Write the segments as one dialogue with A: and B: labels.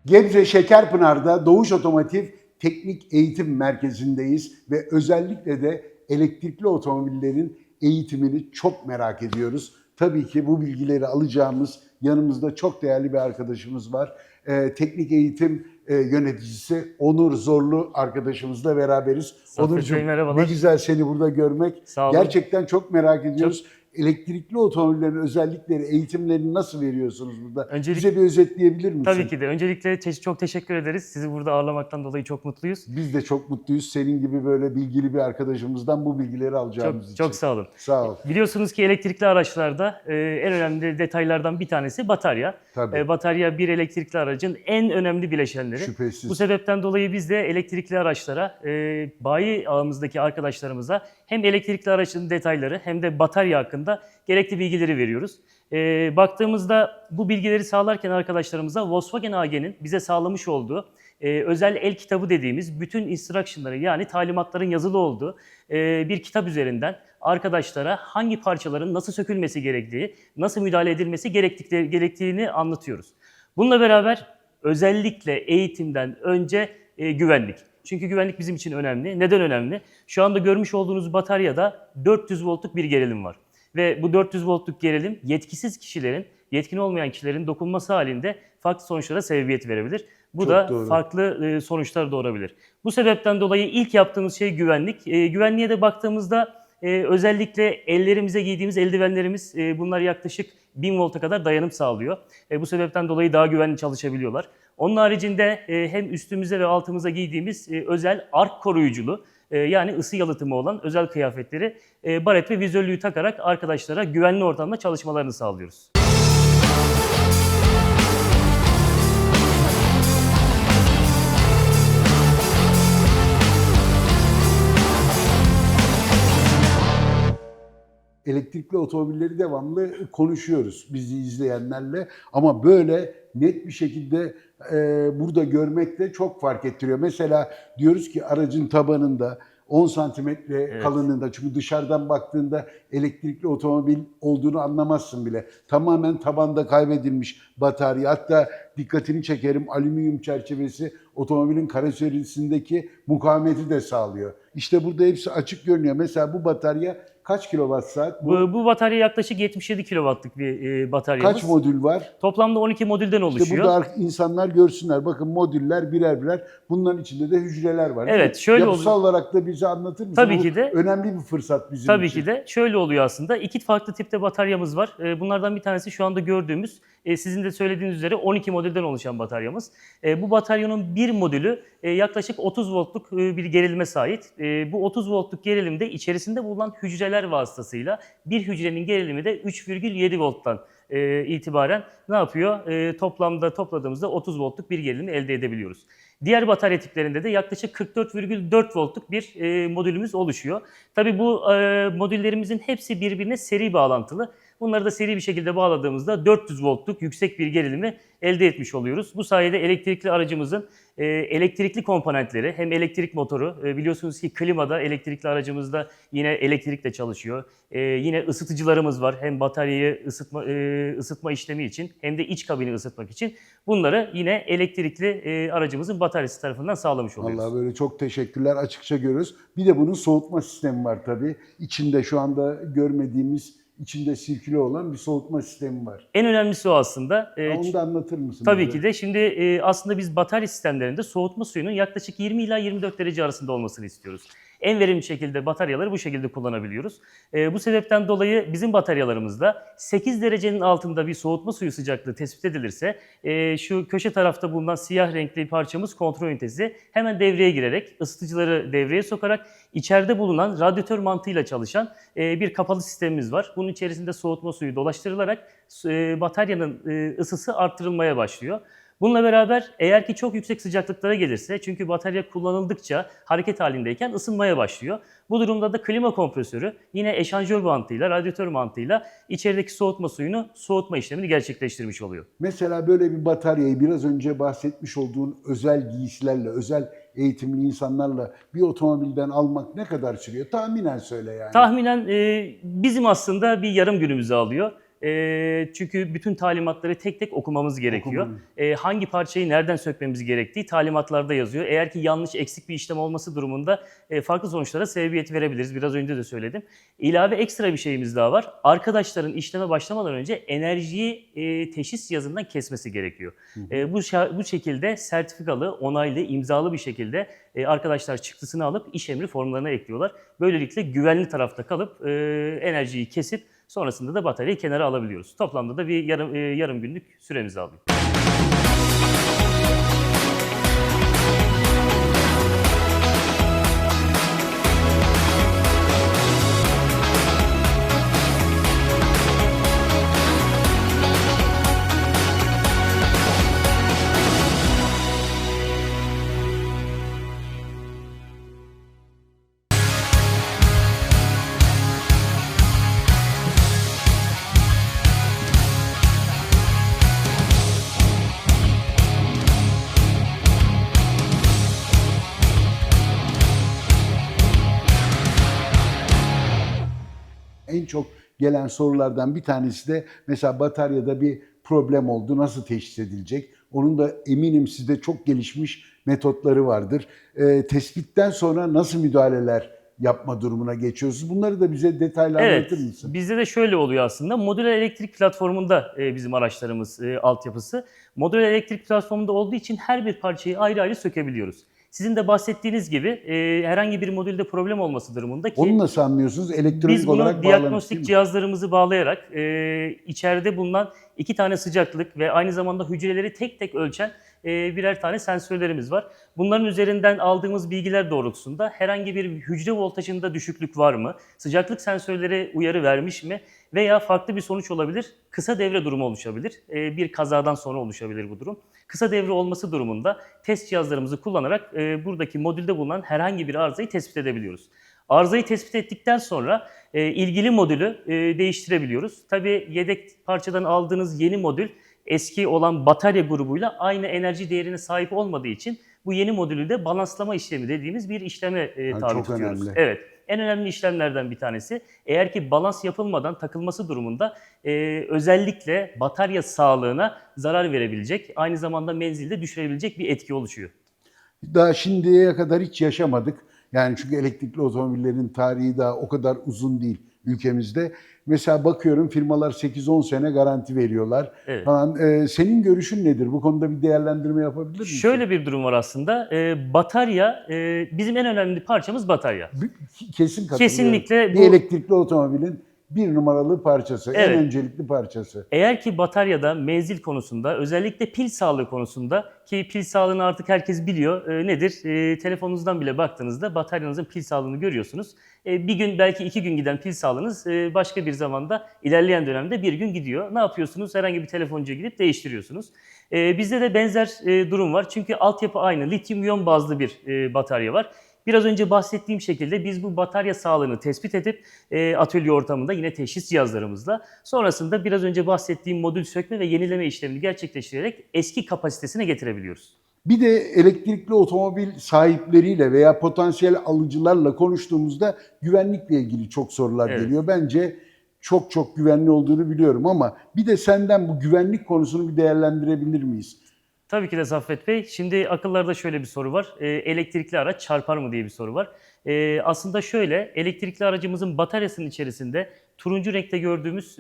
A: Gebze Şekerpınar'da Doğuş Otomotiv Teknik Eğitim Merkezi'ndeyiz ve özellikle de elektrikli otomobillerin eğitimini çok merak ediyoruz. Tabii ki bu bilgileri alacağımız yanımızda çok değerli bir arkadaşımız var. Teknik eğitim yöneticisi Onur Zorlu arkadaşımızla beraberiz. Onurcuğum,
B: merhabalar.
A: ne güzel seni burada görmek.
B: Sağ olun.
A: Gerçekten çok merak ediyoruz. Elektrikli otomobillerin özellikleri, eğitimlerini nasıl veriyorsunuz burada? Bize bir özetleyebilir misin?
B: Tabii ki de. Öncelikle çok teşekkür ederiz. Sizi burada ağırlamaktan dolayı çok mutluyuz.
A: Biz de çok mutluyuz. Senin gibi böyle bilgili bir arkadaşımızdan bu bilgileri alacağımız için.
B: Çok sağ olun.
A: Sağ ol.
B: Biliyorsunuz ki elektrikli araçlarda en önemli detaylardan bir tanesi batarya.
A: Tabii.
B: Batarya bir elektrikli aracın en önemli bileşenleri.
A: Şüphesiz.
B: Bu sebepten dolayı biz de elektrikli araçlara, bayi ağımızdaki arkadaşlarımıza hem elektrikli aracın detayları hem de batarya hakkında gerekli bilgileri veriyoruz. Baktığımızda bu bilgileri sağlarken arkadaşlarımıza Volkswagen AG'nin bize sağlamış olduğu özel el kitabı dediğimiz bütün instruction'ları yani talimatların yazılı olduğu bir kitap üzerinden arkadaşlara hangi parçaların nasıl sökülmesi gerektiği, nasıl müdahale edilmesi gerektiğini anlatıyoruz. Bununla beraber özellikle eğitimden önce güvenlik. Çünkü güvenlik bizim için önemli. Neden önemli? Şu anda görmüş olduğunuz bataryada 400 voltluk bir gerilim var. Ve bu 400 voltluk gerilim yetkisiz kişilerin, yetkin olmayan kişilerin dokunması halinde farklı sonuçlara sebebiyet verebilir. Bu
A: Çok
B: da
A: doğru.
B: farklı sonuçlar doğurabilir. Bu sebepten dolayı ilk yaptığımız şey güvenlik. Güvenliğe de baktığımızda özellikle ellerimize giydiğimiz eldivenlerimiz bunlar yaklaşık 1000 volta kadar dayanım sağlıyor. Bu sebepten dolayı daha güvenli çalışabiliyorlar. Onun haricinde hem üstümüze ve altımıza giydiğimiz özel ark koruyuculu yani ısı yalıtımı olan özel kıyafetleri baret ve vizörlüğü takarak arkadaşlara güvenli ortamda çalışmalarını sağlıyoruz.
A: Elektrikli otomobilleri devamlı konuşuyoruz bizi izleyenlerle ama böyle net bir şekilde burada görmek de çok fark ettiriyor. Mesela diyoruz ki aracın tabanında 10 santimetre kalınlığında, çünkü dışarıdan baktığında elektrikli otomobil olduğunu anlamazsın bile. Tamamen tabanda kaybedilmiş batarya. Hatta dikkatini çekerim, alüminyum çerçevesi otomobilin karoserisindeki mukavemeti de sağlıyor. İşte burada hepsi açık görünüyor. Mesela bu batarya kaç kilowatt saat?
B: Bu batarya yaklaşık 77 kW'lık bir bataryamız.
A: Kaç modül var?
B: Toplamda 12 modülden oluşuyor.
A: İşte burada insanlar görsünler. Bakın modüller birer birer. Bunların içinde de hücreler var.
B: Evet, şöyle
A: yapısal olarak da bize anlatır mısın?
B: Tabii ki de.
A: Önemli bir fırsat bizim
B: Tabii
A: için.
B: ki de. Şöyle oluyor aslında. İki farklı tipte bataryamız var. Bunlardan bir tanesi şu anda gördüğümüz, sizin de söylediğiniz üzere 12 modülden oluşan bataryamız. Bu bataryanın bir modülü yaklaşık 30 voltluk bir gerilime sahip. Bu 30 voltluk gerilimde içerisinde bulunan hücreler vasıtasıyla bir hücrenin gerilimi de 3,7 volttan itibaren ne yapıyor? Toplamda topladığımızda 30 voltluk bir gerilimi elde edebiliyoruz. Diğer batarya tiplerinde de yaklaşık 44,4 voltluk bir modülümüz oluşuyor. Tabii bu modüllerimizin hepsi birbirine seri bağlantılı. Bunları da seri bir şekilde bağladığımızda 400 voltluk yüksek bir gerilimi elde etmiş oluyoruz. Bu sayede elektrikli aracımızın elektrikli komponentleri hem elektrik motoru, biliyorsunuz ki klimada elektrikli aracımızda yine elektrikle çalışıyor. Yine ısıtıcılarımız var hem bataryayı ısıtma işlemi için hem de iç kabini ısıtmak için. Bunları yine elektrikli aracımızın bataryası tarafından sağlamış oluyoruz.
A: Vallahi böyle çok teşekkürler, açıkça görüyoruz. Bir de bunun soğutma sistemi var tabii. İçinde şu anda görmediğimiz, içinde sirküle olan bir soğutma sistemi var.
B: En önemlisi o aslında.
A: Onu da anlatır mısın?
B: Tabii
A: bize?
B: ki de. Şimdi aslında biz batarya sistemlerinde soğutma suyunun yaklaşık 20 ila 24 derece arasında olmasını istiyoruz. En verimli şekilde bataryaları bu şekilde kullanabiliyoruz. Bu sebepten dolayı bizim bataryalarımızda 8 derecenin altında bir soğutma suyu sıcaklığı tespit edilirse şu köşe tarafta bulunan siyah renkli parçamız kontrol ünitesi hemen devreye girerek ısıtıcıları devreye sokarak içeride bulunan radyatör mantığıyla çalışan bir kapalı sistemimiz var. Bunun içerisinde soğutma suyu dolaştırılarak bataryanın ısısı arttırılmaya başlıyor. Bununla beraber eğer ki çok yüksek sıcaklıklara gelirse, çünkü batarya kullanıldıkça hareket halindeyken ısınmaya başlıyor. Bu durumda da klima kompresörü yine eşanjör mantığıyla, radyatör mantığıyla içerideki soğutma suyunu soğutma işlemini gerçekleştirmiş oluyor.
A: Mesela böyle bir bataryayı biraz önce bahsetmiş olduğun özel giysilerle, özel eğitimli insanlarla bir otomobilden almak ne kadar sürüyor? Tahminen söyle yani.
B: Tahminen bizim aslında bir yarım günümüzü alıyor. Çünkü bütün talimatları tek tek okumamız gerekiyor.
A: Okumamız.
B: Hangi parçayı nereden sökmemiz gerektiği talimatlarda yazıyor. Eğer ki yanlış, eksik bir işlem olması durumunda farklı sonuçlara sebebiyet verebiliriz. Biraz önce de söyledim. İlave ekstra bir şeyimiz daha var. Arkadaşların işleme başlamadan önce enerjiyi teşhis cihazından kesmesi gerekiyor. Bu şekilde sertifikalı, onaylı, imzalı bir şekilde arkadaşlar çıktısını alıp iş emri formlarına ekliyorlar. Böylelikle güvenli tarafta kalıp enerjiyi kesip sonrasında da bataryayı kenara alabiliyoruz. Toplamda da bir yarım günlük süremizi alıyor.
A: En çok gelen sorulardan bir tanesi de mesela bataryada bir problem oldu, nasıl teşhis edilecek? Onun da eminim sizde çok gelişmiş metotları vardır. Tespitten sonra nasıl müdahaleler yapma durumuna geçiyorsunuz? Bunları da bize detaylı anlatır mısın?
B: Bizde de şöyle oluyor aslında. Modüler elektrik platformunda bizim araçlarımız altyapısı. Modüler elektrik platformunda olduğu için her bir parçayı ayrı ayrı sökebiliyoruz. Sizin de bahsettiğiniz gibi herhangi bir modülde problem olması durumunda ki
A: Onu nasıl anlıyorsunuz? Elektronik
B: biz
A: olarak
B: bunu
A: bağlanmış
B: diagnostik
A: değil mi?
B: cihazlarımızı bağlayarak içeride bulunan 2 tane sıcaklık ve aynı zamanda hücreleri tek tek ölçen birer tane sensörlerimiz var. Bunların üzerinden aldığımız bilgiler doğrultusunda herhangi bir hücre voltajında düşüklük var mı? Sıcaklık sensörleri uyarı vermiş mi? Veya farklı bir sonuç olabilir. Kısa devre durumu oluşabilir. Bir kazadan sonra oluşabilir bu durum. Kısa devre olması durumunda test cihazlarımızı kullanarak buradaki modülde bulunan herhangi bir arızayı tespit edebiliyoruz. Arızayı tespit ettikten sonra ilgili modülü değiştirebiliyoruz. Tabii yedek parçadan aldığınız yeni modül eski olan batarya grubuyla aynı enerji değerine sahip olmadığı için bu yeni modülü de balanslama işlemi dediğimiz bir işleme tabi
A: çok
B: tutuyoruz.
A: önemli.
B: Evet, en önemli işlemlerden bir tanesi. Eğer ki balans yapılmadan takılması durumunda özellikle batarya sağlığına zarar verebilecek, aynı zamanda menzilde düşürebilecek bir etki oluşuyor.
A: Daha şimdiye kadar hiç yaşamadık. Yani çünkü elektrikli otomobillerin tarihi daha o kadar uzun değil ülkemizde. Mesela bakıyorum firmalar 8-10 sene garanti veriyorlar
B: Evet.
A: falan. Senin görüşün nedir? Bu konuda bir değerlendirme yapabilir misin?
B: Şöyle bir durum var aslında. Batarya, bizim en önemli parçamız batarya.
A: Kesin katılıyorum.
B: Kesinlikle
A: Bir
B: bu.
A: elektrikli otomobilin bir numaralı parçası, en
B: Evet.
A: öncelikli parçası.
B: Eğer ki bataryada menzil konusunda, özellikle pil sağlığı konusunda, ki pil sağlığını artık herkes biliyor, nedir? Telefonunuzdan bile baktığınızda bataryanızın pil sağlığını görüyorsunuz. Bir gün, belki 2 gün giden pil sağlığınız başka bir zamanda, ilerleyen dönemde bir gün gidiyor. Ne yapıyorsunuz? Herhangi bir telefoncuya gidip değiştiriyorsunuz. Bizde de benzer durum var. Çünkü altyapı aynı. Lityum iyon bazlı bir batarya var. Biraz önce bahsettiğim şekilde biz bu batarya sağlığını tespit edip atölye ortamında yine teşhis cihazlarımızla sonrasında biraz önce bahsettiğim modül sökme ve yenileme işlemini gerçekleştirerek eski kapasitesine getirebiliyoruz.
A: Bir de elektrikli otomobil sahipleriyle veya potansiyel alıcılarla konuştuğumuzda güvenlikle ilgili çok sorular
B: Evet.
A: geliyor. Bence çok güvenli olduğunu biliyorum ama bir de senden bu güvenlik konusunu bir değerlendirebilir miyiz?
B: Tabii ki de Saffet Bey. Şimdi akıllarda şöyle bir soru var. Elektrikli araç çarpar mı diye bir soru var. Aslında şöyle, elektrikli aracımızın bataryasının içerisinde turuncu renkte gördüğümüz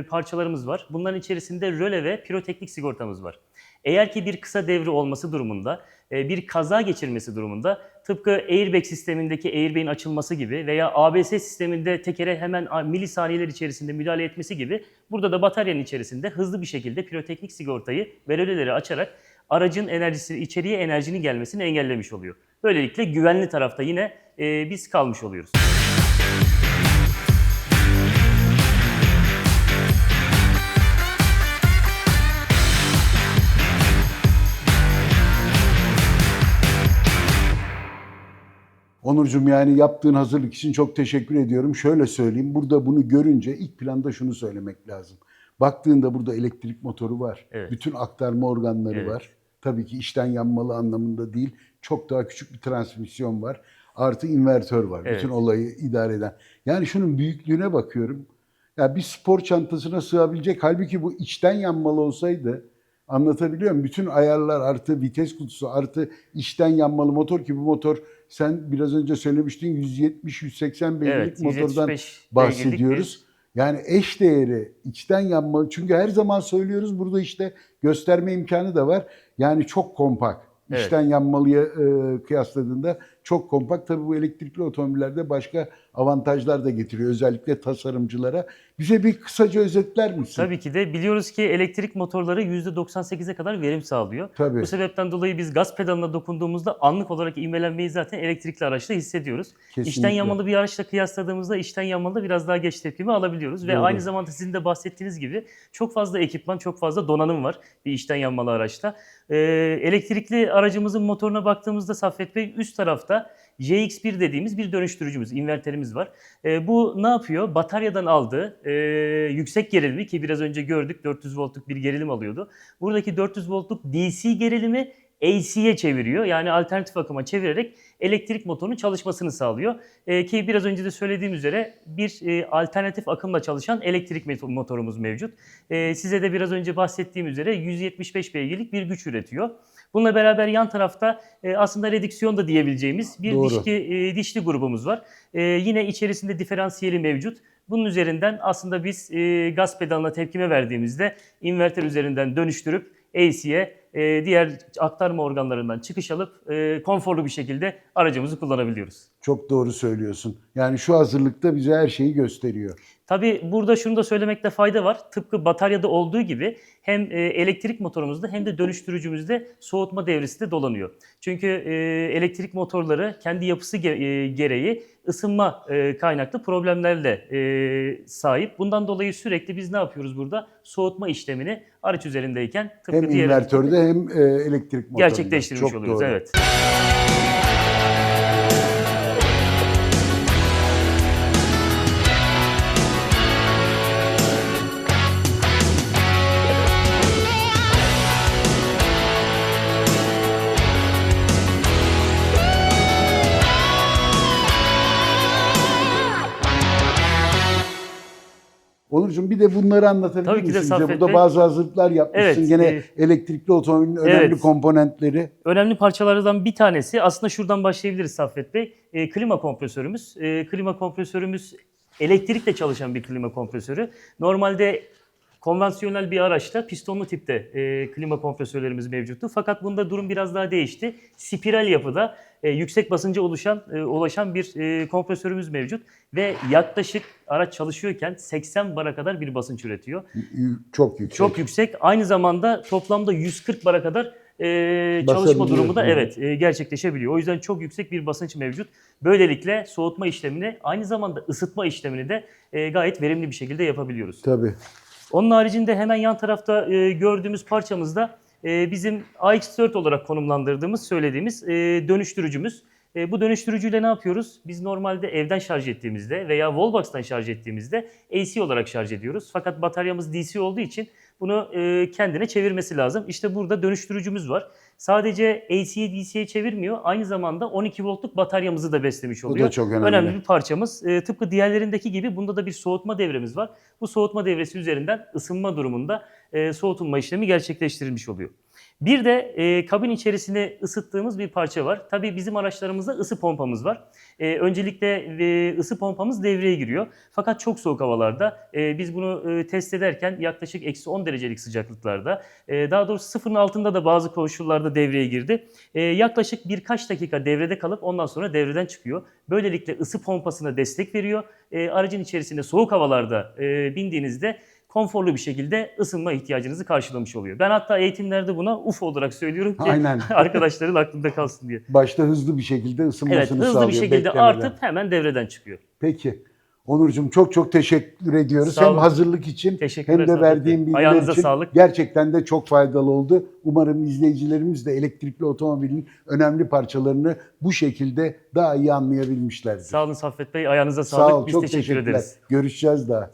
B: parçalarımız var. Bunların içerisinde röle ve piroteknik sigortamız var. Eğer ki bir kısa devre olması durumunda, bir kaza geçirmesi durumunda tıpkı airbag sistemindeki airbag'in açılması gibi veya ABS sisteminde tekere hemen milisaniyeler içerisinde müdahale etmesi gibi burada da bataryanın içerisinde hızlı bir şekilde piroteknik sigortayı ve röleleri açarak aracın enerjisi, içeriye enerjinin gelmesini engellemiş oluyor. Böylelikle güvenli tarafta yine biz kalmış oluyoruz.
A: Onurcuğum, yani yaptığın hazırlık için çok teşekkür ediyorum. Şöyle söyleyeyim, burada bunu görünce ilk planda şunu söylemek lazım. Baktığında burada elektrik motoru var,
B: Evet.
A: bütün aktarma organları
B: Evet.
A: var. Tabii ki içten yanmalı anlamında değil, çok daha küçük bir transmisyon var. Artı invertör var,
B: Evet.
A: bütün olayı idare eden. Yani şunun büyüklüğüne bakıyorum. Ya bir spor çantasına sığabilecek, halbuki bu içten yanmalı olsaydı, anlatabiliyor muyum? Bütün ayarlar artı vites kutusu artı içten yanmalı motor, ki bu motor sen biraz önce söylemiştin 170-180 beygirlik
B: Evet,
A: motordan
B: 175 beygirlik bir.
A: bahsediyoruz. Yani eş değeri içten yanmalı, çünkü her zaman söylüyoruz burada, işte gösterme imkanı da var. Yani çok kompakt.
B: Evet.
A: İçten yanmalıya kıyasladığında çok kompakt. Tabii bu elektrikli otomobillerde başka avantajlar da getiriyor, özellikle tasarımcılara. Bize bir kısaca özetler misin?
B: Tabii ki de biliyoruz ki elektrik motorları %98'e kadar verim sağlıyor.
A: Tabii.
B: Bu sebepten dolayı biz gaz pedalına dokunduğumuzda anlık olarak ivmelenmeyi zaten elektrikli araçta hissediyoruz.
A: Kesinlikle.
B: İçten yanmalı bir araçla kıyasladığımızda içten yanmalı biraz daha geç tepkimi alabiliyoruz. Ve
A: Doğru.
B: aynı zamanda sizin de bahsettiğiniz gibi çok fazla ekipman, çok fazla donanım var bir içten yanmalı araçta. Elektrikli aracımızın motoruna baktığımızda Saffet Bey, üst tarafta JX1 dediğimiz bir dönüştürücümüz, inverterimiz var. Bu ne yapıyor? Bataryadan aldığı yüksek gerilimi, ki biraz önce gördük 400 voltluk bir gerilim alıyordu. Buradaki 400 voltluk DC gerilimi AC'ye çeviriyor. Yani alternatif akıma çevirerek elektrik motorunun çalışmasını sağlıyor. Ki biraz önce de söylediğim üzere bir alternatif akımla çalışan elektrik motorumuz mevcut. Size de biraz önce bahsettiğim üzere 175 beygirlik bir güç üretiyor. Bununla beraber yan tarafta aslında redüksiyon da diyebileceğimiz bir
A: Doğru.
B: dişli grubumuz var. Yine içerisinde diferansiyeli mevcut. Bunun üzerinden aslında biz gaz pedalına tepkime verdiğimizde inverter üzerinden dönüştürüp AC'ye diğer aktarma organlarından çıkış alıp konforlu bir şekilde aracımızı kullanabiliyoruz.
A: Çok doğru söylüyorsun. Yani şu hazırlıkta bize her şeyi gösteriyor.
B: Tabii burada şunu da söylemekte fayda var. Tıpkı bataryada olduğu gibi hem elektrik motorumuzda hem de dönüştürücümüzde soğutma devresi de dolanıyor. Çünkü elektrik motorları kendi yapısı gereği ısınma kaynaklı problemlerle sahip. Bundan dolayı sürekli biz ne yapıyoruz burada? Soğutma işlemini araç üzerindeyken tıpkı
A: Hem
B: diğer
A: invertörde hem elektrik motorunda.
B: gerçekleştirmiş
A: Çok
B: oluyoruz.
A: doğru.
B: Evet.
A: Onurcuğum, bir de bunları anlatabilir
B: Tabii ki de
A: misin bize?
B: Saffet
A: Burada
B: Bey.
A: bazı hazırlıklar yapmışsın.
B: Evet,
A: Gene elektrikli otomobilin önemli
B: evet.
A: komponentleri.
B: Önemli parçalardan bir tanesi, aslında şuradan başlayabiliriz Saffet Bey. Klima kompresörümüz. Klima kompresörümüz elektrikle çalışan bir klima kompresörü. Normalde konvansiyonel bir araçta pistonlu tipte klima kompresörlerimiz mevcuttu. Fakat bunda durum biraz daha değişti. Spiral yapıda yüksek basınca ulaşan bir kompresörümüz mevcut. Ve yaklaşık araç çalışıyorken 80 bara kadar bir basınç üretiyor.
A: Çok yüksek.
B: Çok yüksek. Aynı zamanda toplamda 140 bara kadar çalışma durumu da gerçekleşebiliyor. O yüzden çok yüksek bir basınç mevcut. Böylelikle soğutma işlemini, aynı zamanda ısıtma işlemini de gayet verimli bir şekilde yapabiliyoruz.
A: Tabii.
B: Onun haricinde hemen yan tarafta gördüğümüz parçamızda bizim AX4 olarak konumlandırdığımız, söylediğimiz dönüştürücümüz. Bu dönüştürücüyle ne yapıyoruz? Biz normalde evden şarj ettiğimizde veya Wallbox'tan şarj ettiğimizde AC olarak şarj ediyoruz. Fakat bataryamız DC olduğu için bunu kendine çevirmesi lazım. İşte burada dönüştürücümüz var. Sadece AC'ye DC'ye çevirmiyor. Aynı zamanda 12 voltluk bataryamızı da beslemiş oluyor.
A: Bu da çok önemli.
B: Önemli bir parçamız. Tıpkı diğerlerindeki gibi bunda da bir soğutma devremiz var. Bu soğutma devresi üzerinden ısınma durumunda soğutulma işlemi gerçekleştirilmiş oluyor. Bir de kabin içerisine ısıttığımız bir parça var. Tabii bizim araçlarımızda ısı pompamız var. Öncelikle ısı pompamız devreye giriyor. Fakat çok soğuk havalarda biz bunu test ederken yaklaşık -10 derecelik sıcaklıklarda, daha doğrusu sıfırın altında da bazı koşullarda devreye girdi. Yaklaşık birkaç dakika devrede kalıp ondan sonra devreden çıkıyor. Böylelikle ısı pompasına destek veriyor. Aracın içerisinde soğuk havalarda bindiğinizde konforlu bir şekilde ısınma ihtiyacınızı karşılamış oluyor. Ben hatta eğitimlerde buna UFO olarak söylüyorum ki
A: Aynen.
B: arkadaşların aklında kalsın diye.
A: Başta hızlı bir şekilde ısınmasını
B: Evet,
A: sağlıyor.
B: hızlı bir şekilde
A: beklemeden.
B: artıp hemen devreden çıkıyor.
A: Peki. Onurcuğum, çok teşekkür ediyoruz.
B: Sağ
A: Hem
B: olun.
A: hazırlık için
B: Teşekkürler
A: hem de
B: Saffet
A: verdiğin
B: Bey.
A: bilgiler
B: Ayağınıza
A: için
B: sağlık.
A: gerçekten de çok faydalı oldu. Umarım izleyicilerimiz de elektrikli otomobilin önemli parçalarını bu şekilde daha iyi anlayabilmişlerdir.
B: Sağ olun Saffet Bey, ayağınıza sağlık.
A: Sağ ol,
B: Biz
A: çok
B: teşekkür
A: teşekkürler.
B: ederiz.
A: Görüşeceğiz daha.